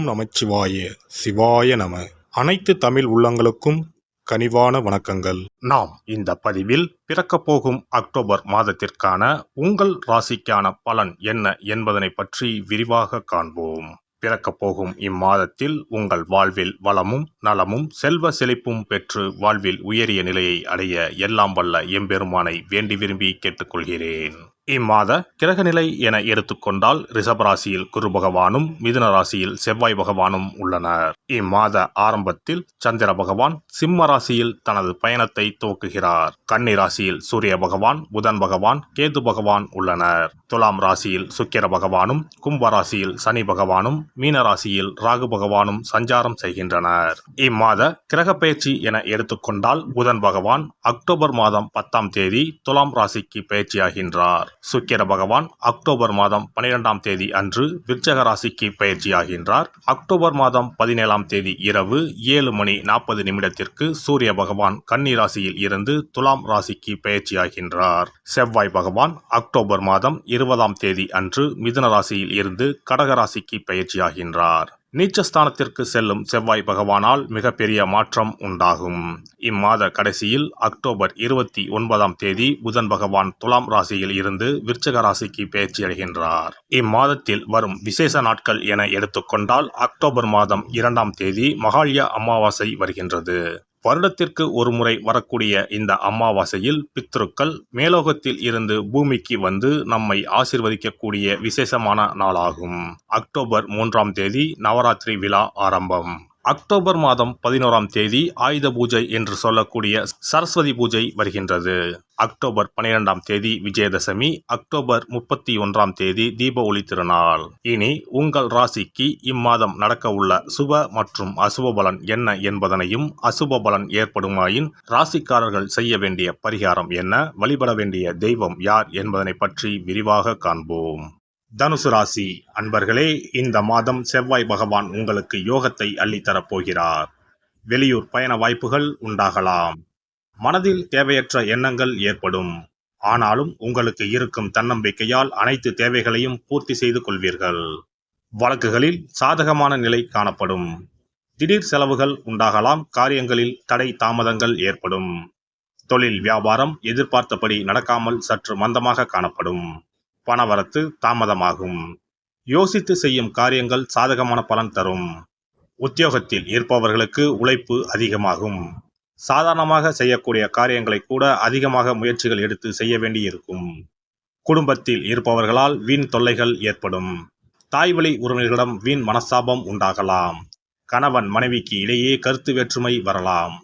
நமச்சிவாய சிவாய நம. அனைத்து தமிழ் உள்ளங்களுக்கும் கனிவான வணக்கங்கள். நாம் இந்த பதிவில் பிறக்கப் போகும் அக்டோபர் மாதத்திற்கான உங்கள் ராசிக்கான பலன் என்ன என்பதனை பற்றி விரிவாக காண்போம். பிறக்கப் போகும் இம்மாதத்தில் உங்கள் வாழ்வில் வளமும் நலமும் செல்வ செழிப்பும் பெற்று வாழ்வில் உயரிய நிலையை அடைய எல்லாம் வல்ல எம்பெருமானை வேண்டி விரும்பி கேட்டுக்கொள்கிறேன். இம்மாத கிரகநிலை என எடுத்துக்கொண்டால் ரிஷபராசியில் குரு பகவானும் மிதுன ராசியில் செவ்வாய் பகவானும் உள்ளனர். இம்மாத ஆரம்பத்தில் சந்திர பகவான் சிம்ம ராசியில் தனது பயணத்தை துவக்குகிறார். கன்னி ராசியில் சூரிய பகவான், புதன் பகவான், கேது பகவான் உள்ளனர். துலாம் ராசியில் சுக்கிர பகவானும், கும்ப ராசியில் சனி பகவானும், மீன ராசியில் ராகு பகவானும் சஞ்சாரம் செய்கின்றனர். இம்மாத கிரக பயிற்சி என எடுத்துக்கொண்டால் புதன் பகவான் அக்டோபர் மாதம் 10ஆம் தேதி துலாம் ராசிக்கு பயிற்சியாகின்றார். சுக்கிர பகவான் அக்டோபர் மாதம் 12ஆம் தேதி அன்று விருச்சக ராசிக்கு பயிற்சியாகின்றார். அக்டோபர் மாதம் 17ஆம் தேதி இரவு 7:40 சூரிய பகவான் கன்னி ராசியில் இருந்து துலாம் ராசிக்கு பயிற்சியாகின்றார். செவ்வாய் பகவான் அக்டோபர் மாதம் 20ஆம் தேதி அன்று மிதுன ராசியில் இருந்து கடக ராசிக்கு பயிற்சியாகின்றார். நீச்சஸ்தானத்திற்கு செல்லும் செவ்வாய் பகவானால் மிகப்பெரிய மாற்றம் உண்டாகும். இம்மாத கடைசியில் அக்டோபர் 29ஆம் தேதி புதன் பகவான் துலாம் ராசியில் இருந்து விருச்சக ராசிக்கு பயிற்சியடைகின்றார். இம்மாதத்தில் வரும் விசேஷ நாட்கள் என எடுத்துக்கொண்டால் அக்டோபர் மாதம் 2ஆம் தேதி மகாலய அமாவாசை வருகின்றது. வருடத்திற்கு ஒரு முறை வரக்கூடிய இந்த அமாவாசையில் பித்ருக்கள் மேலோகத்தில் இருந்து பூமிக்கு வந்து நம்மை ஆசீர்வதிக்கக்கூடிய விசேஷமான நாளாகும். அக்டோபர் 3ஆம் தேதி நவராத்திரி விழா ஆரம்பம். அக்டோபர் மாதம் 11ஆம் தேதி ஆயுத பூஜை என்று சொல்லக்கூடிய சரஸ்வதி பூஜை வருகின்றது. அக்டோபர் 12ஆம் தேதி விஜயதசமி, அக்டோபர் 31ஆம் தேதி தீப ஒளி திருநாள். இனி உங்கள் ராசிக்கு இம்மாதம் நடக்க உள்ள சுப மற்றும் அசுப பலன் என்ன என்பதனையும், அசுப பலன் ஏற்படுமாயின் ராசிக்காரர்கள் செய்ய வேண்டிய பரிகாரம் என்ன, வழிபட வேண்டிய தெய்வம் யார் என்பதனை பற்றி விரிவாக காண்போம். தனுசு ராசி அன்பர்களே, இந்த மாதம் செவ்வாய் பகவான் உங்களுக்கு யோகத்தை அள்ளித்தரப் போகிறார். வெளியூர் பயண வாய்ப்புகள் உண்டாகலாம். மனதில் தேவையற்ற எண்ணங்கள் ஏற்படும். ஆனாலும் உங்களுக்கு இருக்கும் தன்னம்பிக்கையால் அனைத்து தேவைகளையும் பூர்த்தி செய்து கொள்வீர்கள். வழக்குகளில் சாதகமான நிலை காணப்படும். திடீர் செலவுகள் உண்டாகலாம். காரியங்களில் தடை தாமதங்கள் ஏற்படும். தொழில் வியாபாரம் எதிர்பார்த்தபடி நடக்காமல் சற்று மந்தமாக காணப்படும். பணவரத்து தாமதமாகும். யோசித்து செய்யும் காரியங்கள் சாதகமான பலன் தரும். உத்தியோகத்தில் இருப்பவர்களுக்கு உழைப்பு அதிகமாகும். சாதாரணமாக செய்யக்கூடிய காரியங்களை கூட அதிகமாக முயற்சிகள் எடுத்து செய்ய வேண்டியிருக்கும். குடும்பத்தில் இருப்பவர்களால் வீண் தொல்லைகள் ஏற்படும். தாய்வழி உறவினர்களிடம் வீண் மனஸ்தாபம் உண்டாகலாம். கணவன் மனைவிக்கு இடையே கருத்து வேற்றுமை வரலாம்.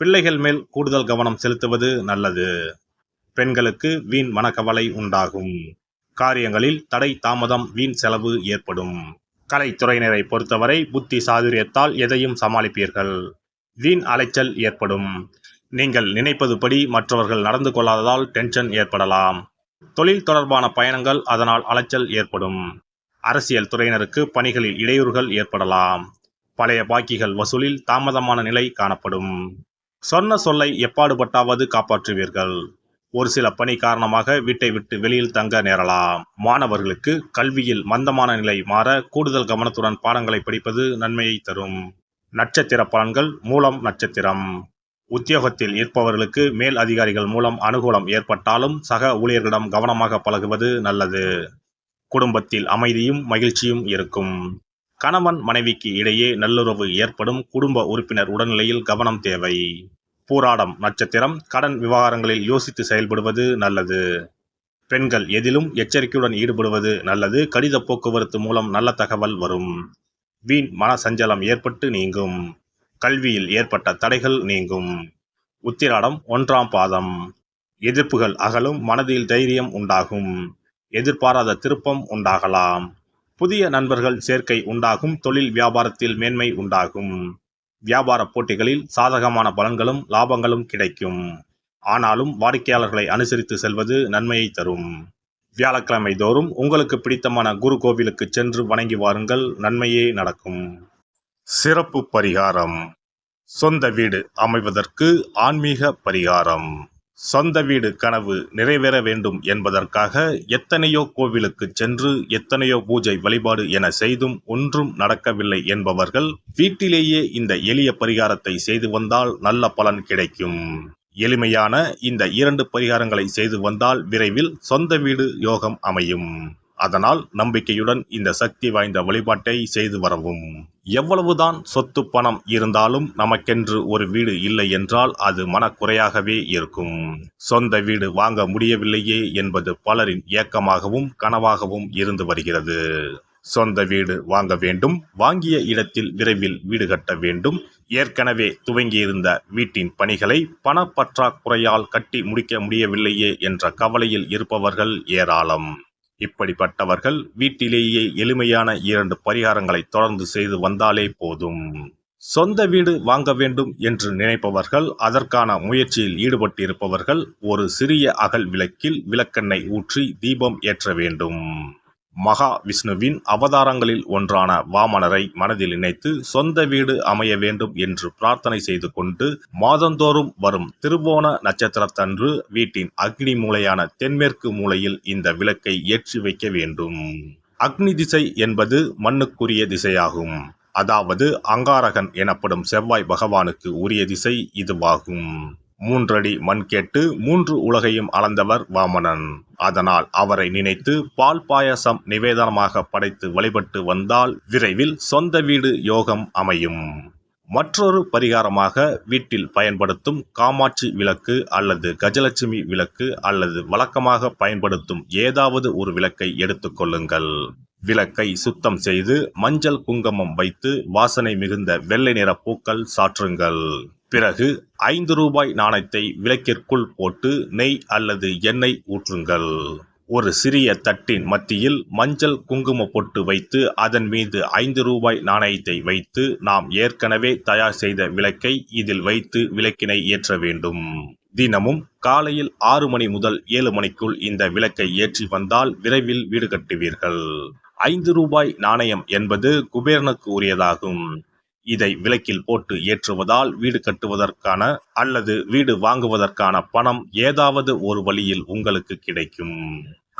பிள்ளைகள் மேல் கூடுதல் கவனம் செலுத்துவது நல்லது. பெண்களுக்கு வீண் மனக்கவலை உண்டாகும். காரியங்களில் தடை தாமதம், வீண் செலவு ஏற்படும். கலைத்துறையினரை பொறுத்தவரை புத்தி சாதுரியத்தால் எதையும் சமாளிப்பீர்கள். வீண் அலைச்சல் ஏற்படும். நீங்கள் நினைப்பதுபடி மற்றவர்கள் நடந்து கொள்ளாததால் டென்ஷன் ஏற்படலாம். தொழில் தொடர்பான பயணங்கள், அதனால் அலைச்சல் ஏற்படும். அரசியல் துறையினருக்கு பணிகளில் இடையூறுகள் ஏற்படலாம். பழைய பாக்கிகள் வசூலில் தாமதமான நிலை காணப்படும். சொன்ன சொல்லை எப்பாடுபட்டாவது காப்பாற்றுவீர்கள். ஒரு சில பணி காரணமாக வீட்டை விட்டு வெளியில் தங்க நேரலாம். மாணவர்களுக்கு கல்வியில் மந்தமான நிலை மாற கூடுதல் கவனத்துடன் பாடங்களை படிப்பது நன்மையை தரும். நட்சத்திர பலன்கள். மூலம் நட்சத்திரம். உத்தியோகத்தில் இருப்பவர்களுக்கு மேல் அதிகாரிகள் மூலம் அனுகூலம் ஏற்பட்டாலும் சக ஊழியர்களிடம் கவனமாக பழகுவது நல்லது. குடும்பத்தில் அமைதியும் மகிழ்ச்சியும் இருக்கும். கணவன் மனைவிக்கு இடையே நல்லுறவு ஏற்படும். குடும்ப உறுப்பினர் உடல்நிலையில் கவனம் தேவை. பூராடம் நட்சத்திரம். கடன் விவகாரங்களில் யோசித்து செயல்படுவது நல்லது. பெண்கள் எதிலும் எச்சரிக்கையுடன் ஈடுபடுவது நல்லது. கடித போக்குவரத்து மூலம் நல்ல தகவல் வரும். வீண் மன சஞ்சலம் ஏற்பட்டு நீங்கும். கல்வியில் ஏற்பட்ட தடைகள் நீங்கும். உத்திராடம் 1ஆம் பாதம். எதிர்ப்புகள் அகலும். மனதில் தைரியம் உண்டாகும். எதிர்பாராத திருப்பம் உண்டாகலாம். புதிய நண்பர்கள் சேர்க்கை உண்டாகும். தொழில் வியாபாரத்தில் மேன்மை உண்டாகும். வியாபார போட்டிகளில் சாதகமான பலன்களும் லாபங்களும் கிடைக்கும். ஆனாலும் வாடிக்கையாளர்களை அனுசரித்து செல்வது நன்மையை தரும். வியாழக்கிழமை தோறும் உங்களுக்கு பிடித்தமான குரு கோவிலுக்கு சென்று வணங்கி வாருங்கள். நன்மையே நடக்கும். சிறப்பு பரிகாரம். சொந்த வீடு அமைவதற்கு ஆன்மீக பரிகாரம். சொந்த வீடு கனவு நிறைவேற வேண்டும் என்பதற்காக எத்தனையோ கோவிலுக்கு சென்று எத்தனையோ பூஜை வழிபாடு என செய்தும் ஒன்றும் நடக்கவில்லை என்பவர்கள் வீட்டிலேயே இந்த எளிய பரிகாரத்தை செய்து வந்தால் நல்ல பலன் கிடைக்கும். எளிமையான இந்த 2 பரிகாரங்களை செய்து வந்தால் விரைவில் சொந்த வீடு யோகம் அமையும். அதனால் நம்பிக்கையுடன் இந்த சக்தி வாய்ந்த வழிபாட்டை செய்து வரவும். எவ்வளவுதான் சொத்து பணம் இருந்தாலும் நமக்கென்று ஒரு வீடு இல்லை என்றால் அது மனக்குறையாகவே இருக்கும். சொந்த வீடு வாங்க முடியவில்லையே என்பது பலரின் ஏக்கமாகவும் கனவாகவும் இருந்து வருகிறது. சொந்த வீடு வாங்க வேண்டும், வாங்கிய இடத்தில் விரைவில் வீடு கட்ட வேண்டும், ஏற்கனவே துவங்கியிருந்த வீட்டின் பணிகளை பணப்பற்றாக்குறையால் கட்டி முடிக்க முடியவில்லையே என்ற கவலையில் இருப்பவர்கள் ஏராளம். இப்படிப்பட்டவர்கள் வீட்டிலேயே எளிமையான 2 பரிகாரங்களை தொடர்ந்து செய்து வந்தாலே போதும். சொந்த வீடு வாங்க வேண்டும் என்று நினைப்பவர்கள், அதற்கான முயற்சியில் ஈடுபட்டிருப்பவர்கள் ஒரு சிறிய அகல் விளக்கில் விளக்கெண்ணெய் ஊற்றி தீபம் ஏற்ற வேண்டும். மகா விஷ்ணுவின் அவதாரங்களில் ஒன்றான வாமனரை மனதில் நினைத்து சொந்த வீடு அமைய வேண்டும் என்று பிரார்த்தனை செய்து கொண்டு மாதந்தோறும் வரும் திருவோண நட்சத்திரத்தன்று வீட்டின் அக்னி மூலையான தென்மேற்கு மூலையில் இந்த விளக்கை ஏற்றி வைக்க வேண்டும். அக்னி திசை என்பது மண்ணுக்குரிய திசையாகும். அதாவது அங்காரகன் எனப்படும் செவ்வாய் பகவானுக்கு உரிய திசை இதுவாகும். 3 அடி மண் கேட்டு 3 உலகையும் அளந்தவர் வாமனன். அதனால் அவரை நினைத்து பால் பாயசம் நிவேதனமாக படைத்து வழிபட்டு வந்தால் விரைவில் சொந்த வீடு யோகம் அமையும். மற்றொரு பரிகாரமாக வீட்டில் பயன்படுத்தும் காமாட்சி விளக்கு அல்லது கஜலட்சுமி விளக்கு அல்லது வழக்கமாக பயன்படுத்தும் ஏதாவது ஒரு விளக்கை எடுத்துக்கொள்ளுங்கள். விளக்கை சுத்தம் செய்து மஞ்சள் குங்குமம் வைத்து வாசனை மிகுந்த வெள்ளை நிற பூக்கள் சாற்றுங்கள். பிறகு 5 ரூபாய் நாணயத்தை விளக்கிற்குள் போட்டு நெய் அல்லது எண்ணெய் ஊற்றுங்கள். ஒரு சிறிய தட்டின் மத்தியில் மஞ்சள் குங்கும பொட்டு வைத்து அதன் மீது 5 ரூபாய் நாணயத்தை வைத்து நாம் ஏற்கனவே தயார் செய்த விளக்கை இதில் வைத்து விளக்கினை ஏற்ற வேண்டும். தினமும் காலையில் 6 மணி முதல் 7 மணிக்குள் இந்த விளக்கை ஏற்றி வந்தால் விரைவில் வீடு கட்டுவீர்கள். 5 ரூபாய் நாணயம் என்பது குபேரனுக்கு உரியதாகும். இதை விளக்கில் போட்டு ஏற்றுவதால் வீடு கட்டுவதற்கான அல்லது வீடு வாங்குவதற்கான பணம் ஏதாவது ஒரு வழியில் உங்களுக்கு கிடைக்கும்.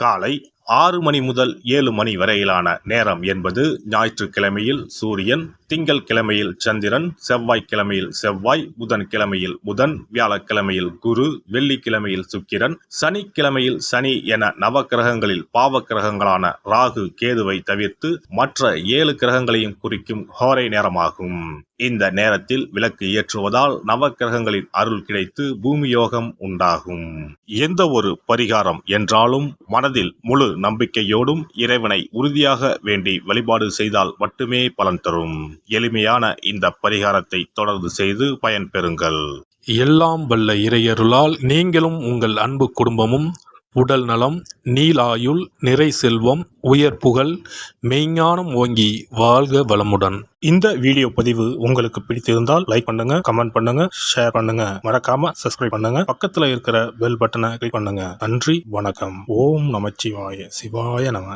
காலை 6 மணி முதல் 7 மணி வரையிலான நேரம் என்பது ஞாயிற்றுக்கிழமையில் சூரியன், திங்கள் கிழமையில் சந்திரன், செவ்வாய்க்கிழமையில் செவ்வாய், புதன் கிழமையில் புதன், வியாழக்கிழமையில் குரு, வெள்ளிக்கிழமையில் சுக்கிரன், சனிக்கிழமையில் சனி என நவக்கிரகங்களில் பாவ கிரகங்களான ராகு கேதுவை தவிர்த்து மற்ற 7 கிரகங்களையும் குறிக்கும் ஹோரை நேரமாகும். இந்த நேரத்தில் விளக்கு ஏற்றுவதால் நவக்கிரகங்களின் அருள் கிடைத்து பூமி யோகம் உண்டாகும். எந்த ஒரு பரிகாரம் என்றாலும் மனதில் முழு நம்பிக்கையோடும் இறைவனை உறுதியாக வேண்டி வழிபாடு செய்தால் மட்டுமே பலன் தரும். எளிமையான இந்த பரிகாரத்தை தொடர்ந்து செய்து பயன்பெறுங்கள். எல்லாம் வல்ல இறையருளால் நீங்களும் உங்கள் அன்பு குடும்பமும் உடல் நலம், நீலாயுள், நிறை செல்வம், உயர் புகழ், மெய்ஞானம் ஓங்கி வாழ்க வளமுடன். இந்த வீடியோ பதிவு உங்களுக்கு பிடித்திருந்தால் லைக் பண்ணுங்க, கமெண்ட் பண்ணுங்க, ஷேர் பண்ணுங்க, மறக்காம சப்ஸ்கிரைப் பண்ணுங்க, பக்கத்துல இருக்கிற பெல் பட்டனை கிளிக் பண்ணுங்க. நன்றி, வணக்கம். ஓம் நமச்சிவாய, சிவாய நம.